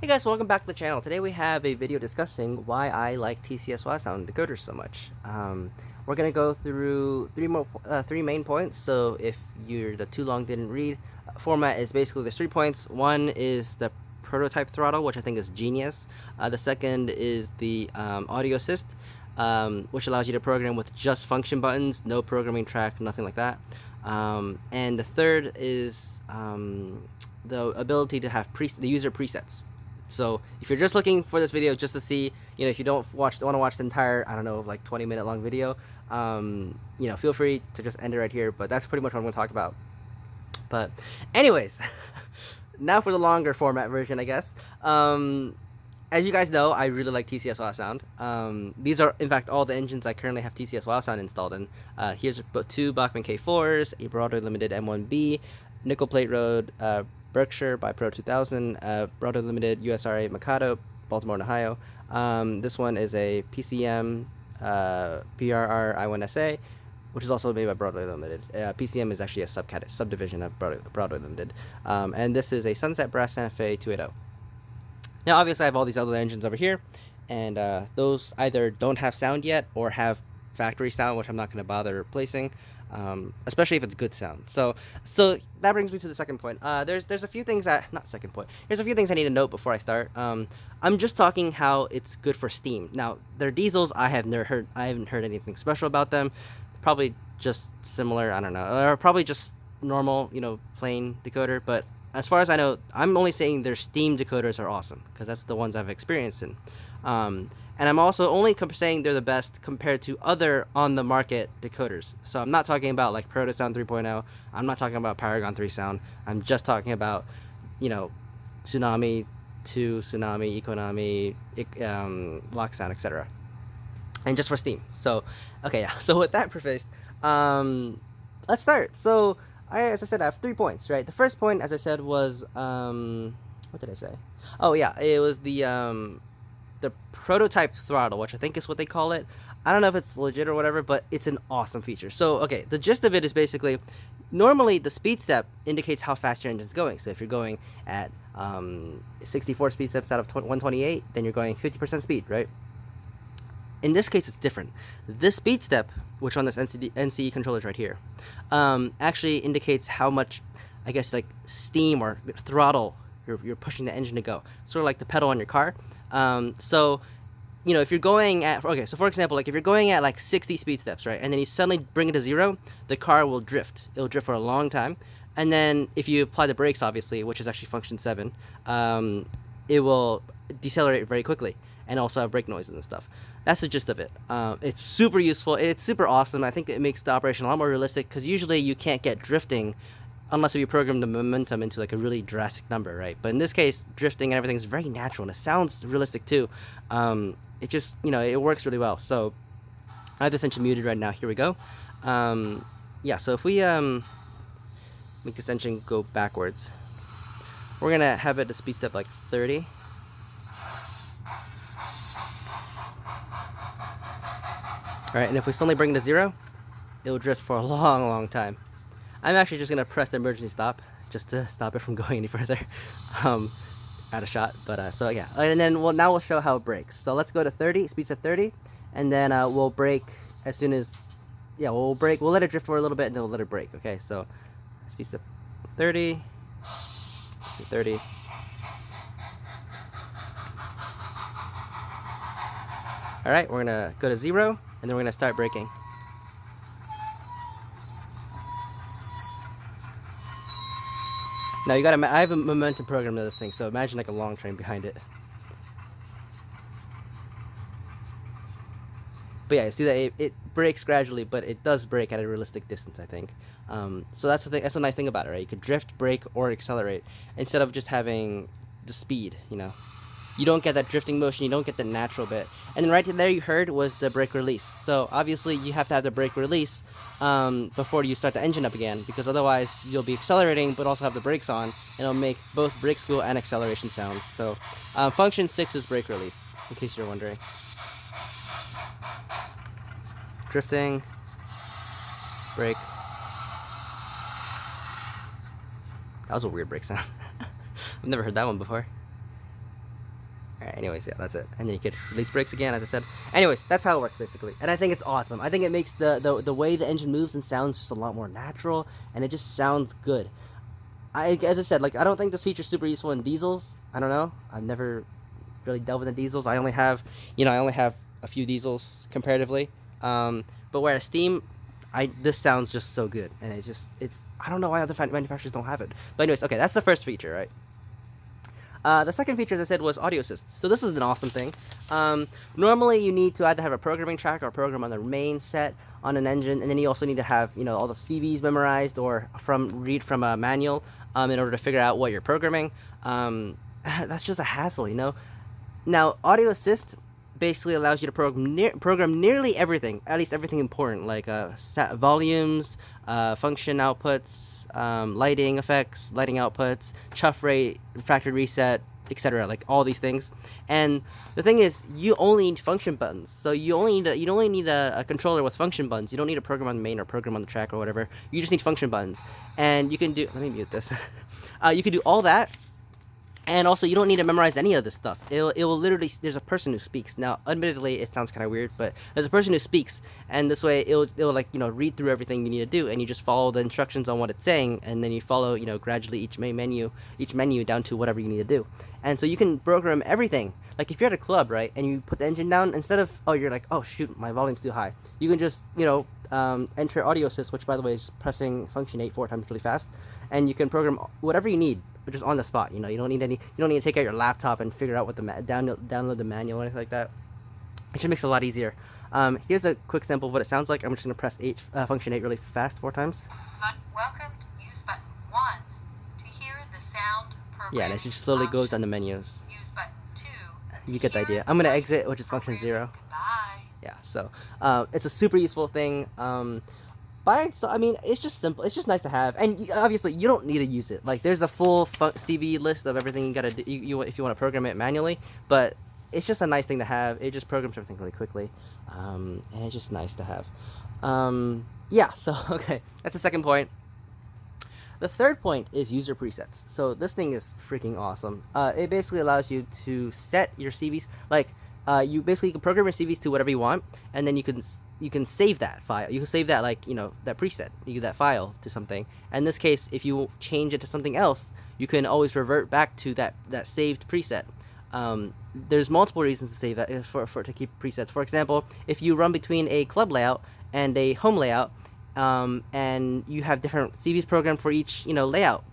Hey guys, welcome back to the channel. Today we have a video discussing why I like TCS WOWsound Decoders so much. We're gonna go through three main points. So if you're the too long didn't read, format is basically there's 3 points. One is the prototype throttle, which I think is genius. The second is the audio assist, which allows you to program with just function buttons, no programming track, nothing like that. And the third is the ability to have the user presets. So if you're just looking for this video just to see, if you don't want to watch the entire, I don't know, like 20-minute long video, feel free to just end it right here. But that's pretty much what I'm going to talk about. But anyways, now for the longer format version, I guess. As you guys know, I really like TCS WOWsound. These are, in fact, all the engines I currently have TCS WOWsound installed in. Here's two Bachmann K4s, a Broadway Limited M1B, nickel plate road, Berkshire by Pro 2000, Broadway Limited USRA Mikado, Baltimore, Ohio. This one is a PCM PRR I1SA, which is also made by Broadway Limited. PCM is actually a subdivision of Broadway Limited. And this is a Sunset Brass Santa Fe 280. Now, obviously, I have all these other engines over here, and those either don't have sound yet or have factory sound, which I'm not going to bother replacing, especially if it's good sound. So that brings me to the second point. There's a few things There's a few things I need to note before I start. I'm just talking how it's good for steam. Now, their diesels, I haven't heard anything special about them. Probably just similar, I don't know, or probably just normal, plain decoder, but as far as I know, I'm only saying their steam decoders are awesome, because that's the ones I've experienced in. And I'm also only saying they're the best compared to other on-the-market decoders. So I'm not talking about like ProtoSound 3.0. I'm not talking about Paragon 3 sound. I'm just talking about, Tsunami 2, Tsunami, Econami, Locksound, etc. And just for steam. So, okay, yeah. So with that prefaced, let's start. So, as I said, I have 3 points, right? The first point, as I said, was, what did I say? Oh, yeah, it was the prototype throttle, which I think is what they call it. I don't know if it's legit or whatever, but it's an awesome feature. So, okay, the gist of it is basically, normally the speed step indicates how fast your engine's going. So if you're going at 64 speed steps out of 128, then you're going 50% speed, right? In this case, it's different. This speed step, which on this NCE controller is right here, actually indicates how much, I guess, like steam or throttle you're pushing the engine to go. Sort of like the pedal on your car. So, if you're going at, okay, so for example, like if you're going at like 60 speed steps, right, and then you suddenly bring it to 0, the car will drift. It'll drift for a long time. And then if you apply the brakes, obviously, which is actually function 7, it will decelerate very quickly and also have brake noises and stuff. That's the gist of it. It's super useful. It's super awesome. I think it makes the operation a lot more realistic, because usually you can't get drifting unless you program the momentum into like a really drastic number, right? But in this case, drifting and everything is very natural, and it sounds realistic too. It just, it works really well. So I have this engine muted right now. Here we go. Yeah, so if we make this engine go backwards, we're gonna have it to speed step like 30. Alright, and if we suddenly bring it to 0, it will drift for a long time. I'm actually just gonna press the emergency stop just to stop it from going any further. Out of shot, but so yeah. And then now we'll show how it brakes. So let's go to 30, speed step 30, and then we'll brake as soon as, yeah, we'll let it drift for a little bit, and then we'll let it brake. Okay, so speed step 30, 30. Alright, we're gonna go to 0, and then we're gonna start braking. Now I have a momentum program to this thing, so imagine like a long train behind it. But yeah, you see that it brakes gradually, but it does brake at a realistic distance, I think. So that's the thing. That's a nice thing about it, right? You could drift, brake, or accelerate instead of just having the speed. You don't get that drifting motion. You don't get the natural bit. And then right there, you heard was the brake release. So obviously, you have to have the brake release before you start the engine up again, because otherwise you'll be accelerating but also have the brakes on, and it'll make both brake school and acceleration sounds. So function 6 is brake release, in case you're wondering. Drifting, brake. That was a weird brake sound. I've never heard that one before. Alright, anyways, yeah, that's it. And then you could release brakes again, as I said. Anyways, that's how it works, basically. And I think it's awesome. I think it makes the way the engine moves and sounds just a lot more natural, and it just sounds good. As I said, like, I don't think this feature's super useful in diesels. I don't know. I've never really delved into diesels. I only have a few diesels comparatively. But whereas Steam, this sounds just so good, and I don't know why other manufacturers don't have it. But anyways, okay, that's the first feature, right? The second feature, as I said, was audio assist. So this is an awesome thing. Normally, you need to either have a programming track or a program on the main set on an engine, and then you also need to have all the CVs memorized or read from a manual in order to figure out what you're programming. That's just a hassle, Now, audio assist basically allows you to program nearly everything, at least everything important, like volumes, function outputs, lighting effects, lighting outputs, chuff rate, refractory reset, etc. Like all these things. And the thing is, you only need function buttons. So you only need a controller with function buttons. You don't need a program on the main or program on the track or whatever. You just need function buttons. And you can do. Let me mute this. You can do all that. And also, you don't need to memorize any of this stuff. It will literally, there's a person who speaks. Now, admittedly, it sounds kind of weird, but there's a person who speaks, and this way, it'll like, read through everything you need to do, and you just follow the instructions on what it's saying, and then you follow, gradually each menu down to whatever you need to do. And so you can program everything. Like, if you're at a club, right, and you put the engine down, instead of, you're like, oh, shoot, my volume's too high, you can just, enter audio assist, which, by the way, is pressing function 8 4 times really fast, and you can program whatever you need, but just on the spot. You don't need to take out your laptop and figure out what download the manual or anything like that. It just makes it a lot easier. Here's a quick sample of what it sounds like. I'm just gonna press function 8 really fast 4 times. Welcome to use button 1 to hear the sound program. Yeah, and it just slowly goes down the menus. Use button 2. You get the idea. I'm gonna exit, which is function 0. Goodbye. Yeah, so it's a super useful thing. By itself, I mean, it's just simple. It's just nice to have, and obviously, you don't need to use it. Like, there's a full CV list of everything you gotta do if you want to program it manually. But it's just a nice thing to have. It just programs everything really quickly, and it's just nice to have. Yeah. So okay, that's the second point. The third point is user presets. So this thing is freaking awesome. It basically allows you to set your CVs. Like, you can program your CVs to whatever you want, and then you can save that file. You can save that, like, that preset, that file to something. And in this case, if you change it to something else, you can always revert back to that saved preset. There's multiple reasons to save that to keep presets. For example, if you run between a club layout and a home layout, and you have different CVs programmed for each layout,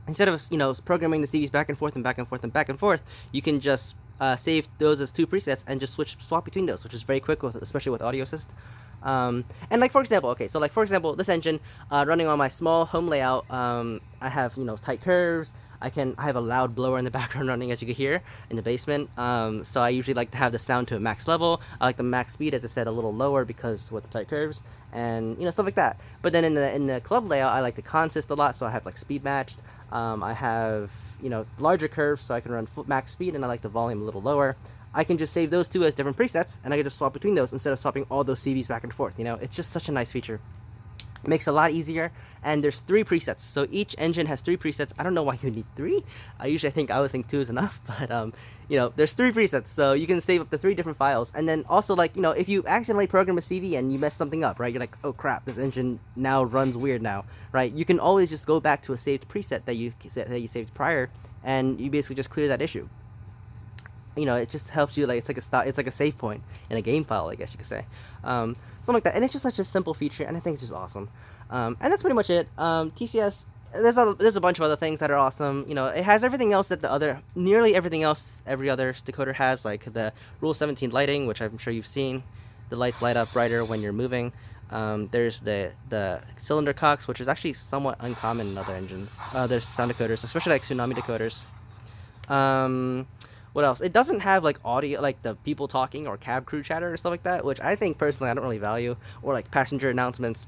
instead of programming the CVs back and forth and back and forth and back and forth, you can just save those as 2 presets and just swap between those, which is very quick, especially with audio assist. And like, for example, this engine running on my small home layout, I have tight curves. I have a loud blower in the background running, as you can hear, in the basement. So I usually like to have the sound to a max level. I like the max speed, as I said, a little lower because with the tight curves and stuff like that. But then in the club layout, I like to consist a lot, so I have like speed matched. I have larger curves, so I can run max speed, and I like the volume a little lower. I can just save those 2 as different presets, and I can just swap between those instead of swapping all those CVs back and forth. It's just such a nice feature. It makes it a lot easier, and there's 3 presets. So each engine has 3 presets. I don't know why you need 3. I would think 2 is enough, but there's 3 presets, so you can save up to 3 different files. And then also, like, if you accidentally program a CV and you mess something up, right? You're like, oh crap, this engine now runs weird now, right? You can always just go back to a saved preset that you saved prior, and you basically just clear that issue. It just helps you, like, it's like a save point in a game file, I guess you could say. Something like that. And it's just such a simple feature, and I think it's just awesome. And that's pretty much it. TCS, there's a bunch of other things that are awesome. It has everything else that nearly everything else every other decoder has, like the Rule 17 lighting, which I'm sure you've seen. The lights light up brighter when you're moving. There's the cylinder cocks, which is actually somewhat uncommon in other engines. There's sound decoders, especially like tsunami decoders. What else? It doesn't have like audio, like the people talking or cab crew chatter or stuff like that, which I think personally I don't really value, or like passenger announcements.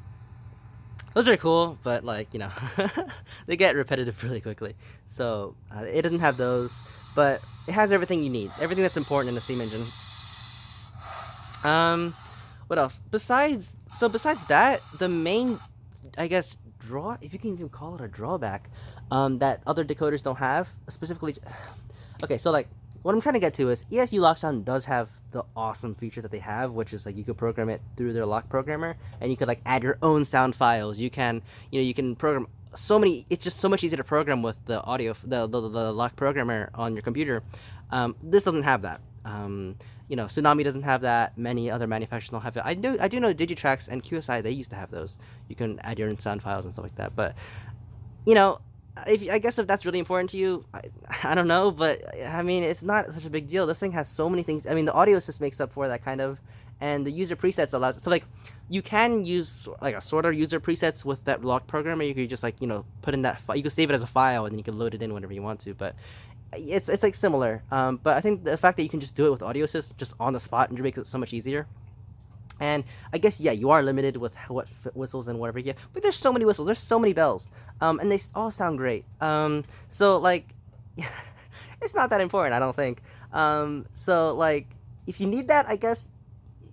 Those are cool, but like, they get repetitive really quickly. So it doesn't have those, but it has everything you need, everything that's important in a steam engine. What else? Besides that, the main, I guess, if you can even call it a drawback, that other decoders don't have, specifically. Okay, so like, what I'm trying to get to is ESU Locksound does have the awesome feature that they have, which is like you could program it through their lock programmer, and you could like add your own sound files. You can, you can program so many. It's just so much easier to program with the audio, the lock programmer on your computer. This doesn't have that. Tsunami doesn't have that. Many other manufacturers don't have it. I do know Digitrax and QSI, they used to have those. You can add your own sound files and stuff like that. But I guess if that's really important to you, I don't know, but I mean, it's not such a big deal. This thing has so many things. I mean, the audio assist makes up for that kind of, and the user presets allows. So like, you can use like a sort of user presets with that lock programmer. You could just like put in that. You can save it as a file and then you can load it in whenever you want to. But it's like similar. But I think the fact that you can just do it with audio assist just on the spot and makes it so much easier. And I guess, yeah, you are limited with what whistles and whatever you get, but there's so many whistles, there's so many bells, and they all sound great. So like, it's not that important, I don't think. So like, if you need that, I guess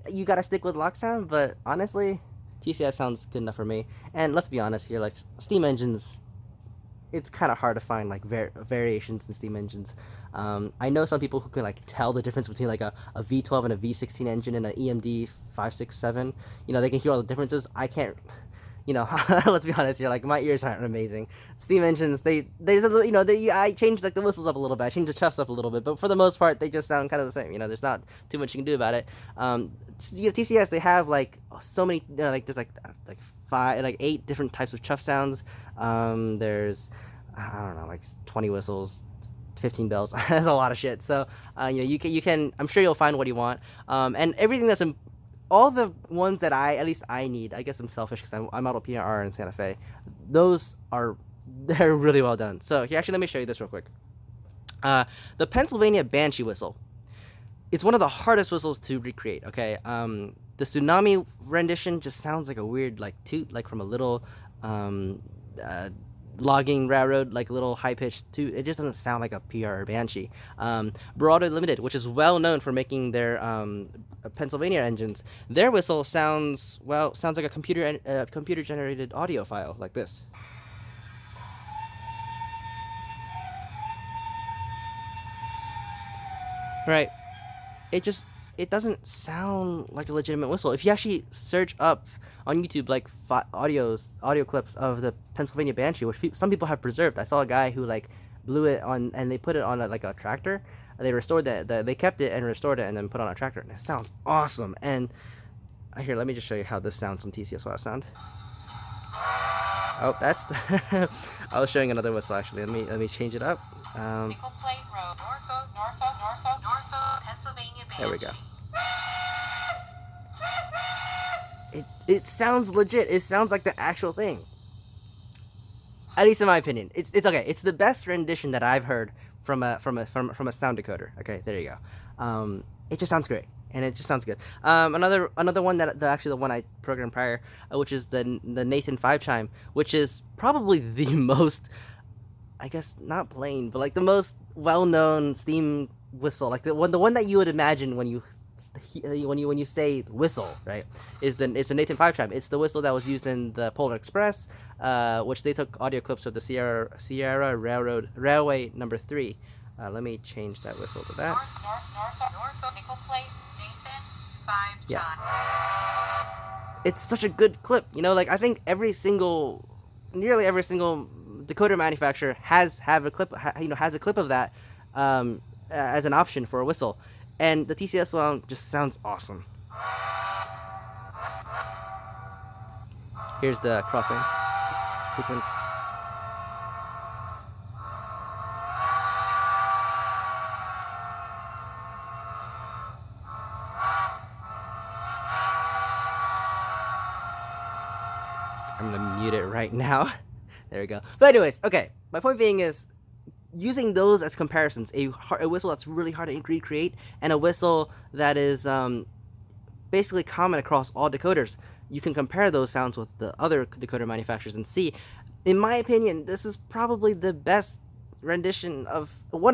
you gotta stick with Locksound. But honestly, TCS sounds good enough for me. And let's be honest here, like Steam engines, it's kind of hard to find like variations in Steam engines. I know some people who can like tell the difference between like a V12 and a V16 engine and an EMD 567. They can hear all the differences. I can't. Let's be honest here. Like my ears aren't amazing. Steam engines, I changed like the whistles up a little bit. I changed the chuffs up a little bit, but for the most part, they just sound kind of the same. There's not too much you can do about it. TCS, they have like so many. Like there's like 8 different types of chuff sounds. There's, I don't know, like 20 whistles, 15 bells. That's a lot of shit. So you can I'm sure you'll find what you want. And everything that's all the ones that at least I need. I guess I'm selfish because I model PRR in Santa Fe. They're really well done. So here, actually, let me show you this real quick. The Pennsylvania Banshee whistle. It's one of the hardest whistles to recreate. Okay. The Tsunami rendition just sounds like a weird like toot, like from a little logging railroad, like a little high-pitched toot. It just doesn't sound like a PR or Banshee. Broader Limited, which is well known for making their Pennsylvania engines, their whistle sounds like a computer generated audio file like this. Right. It doesn't sound like a legitimate whistle. If you actually search up on YouTube like audio clips of the Pennsylvania Banshee, which some people have preserved. I saw a guy who like blew it on, and they put it on like a tractor. They restored they kept it and restored it and then put it on a tractor, and it sounds awesome. And here, let me just show you how this sounds on TCS WOWsound. Oh, that's I was showing another whistle actually. Let me change it up. Nickel Plate Road, Norfolk, Pennsylvania Banshee. There we go. It sounds legit. It sounds like the actual thing. At least in my opinion. It's okay. It's the best rendition that I've heard from a sound decoder. Okay, there you go. It just sounds great, and it just sounds good. Another one actually the one I programmed prior, which is the Nathan 5 chime, which is probably the most, I guess not plain, but like the most well-known Steam whistle, like the one that you would imagine when you say whistle, right? It's the Nathan 5 chime. It's the whistle that was used in the Polar Express, which they took audio clips of the Sierra Railway number 3. Let me change that whistle to that. Norfolk, Nickel Plate, Nathan 5 chime. Yeah. It's such a good clip, like I think nearly every single decoder manufacturer has a clip of that as an option for a whistle. And the TCS one just sounds awesome. Here's the crossing sequence. I'm gonna mute it right now. There we go. But anyways, okay. My point being is, using those as comparisons, a whistle that's really hard to recreate and a whistle that is basically common across all decoders, you can compare those sounds with the other decoder manufacturers and see, in my opinion, this is probably one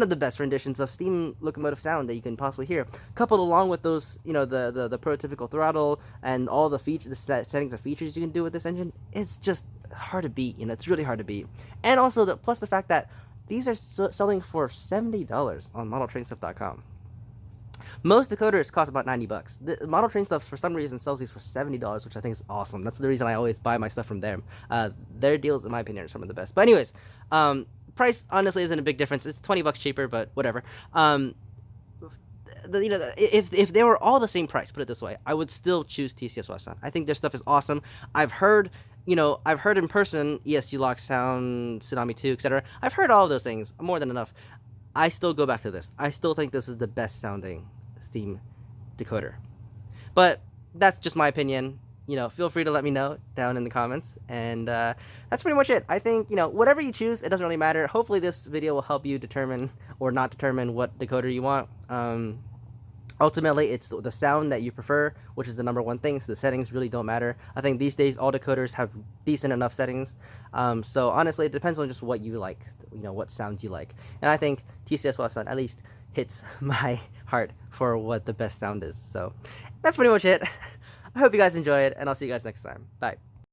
of the best renditions of steam locomotive sound that you can possibly hear, coupled along with those, the prototypical throttle and all the settings of features you can do with this engine. It's just hard to beat. It's really hard to beat. And also plus the fact that These are selling for $70 on modeltrainstuff.com. Most decoders cost about $90. The Model Train Stuff, for some reason, sells these for $70, which I think is awesome. That's the reason I always buy my stuff from them. Their deals, in my opinion, are some of the best. But anyways, price honestly isn't a big difference. It's $20 cheaper, but whatever. If they were all the same price, put it this way, I would still choose TCS WOWsound. I think their stuff is awesome. I've heard in person ESU Lock Sound, Tsunami 2, etc. I've heard all of those things, more than enough. I still go back to this. I still think this is the best sounding Steam decoder. But that's just my opinion. Feel free to let me know down in the comments. And that's pretty much it. I think, whatever you choose, it doesn't really matter. Hopefully this video will help you determine or not determine what decoder you want. Ultimately, it's the sound that you prefer, which is the number one thing, so the settings really don't matter. I think these days, all decoders have decent enough settings. So honestly, it depends on just what you like, what sounds you like. And I think TCS WOWsound at least hits my heart for what the best sound is. So that's pretty much it. I hope you guys enjoyed, and I'll see you guys next time. Bye.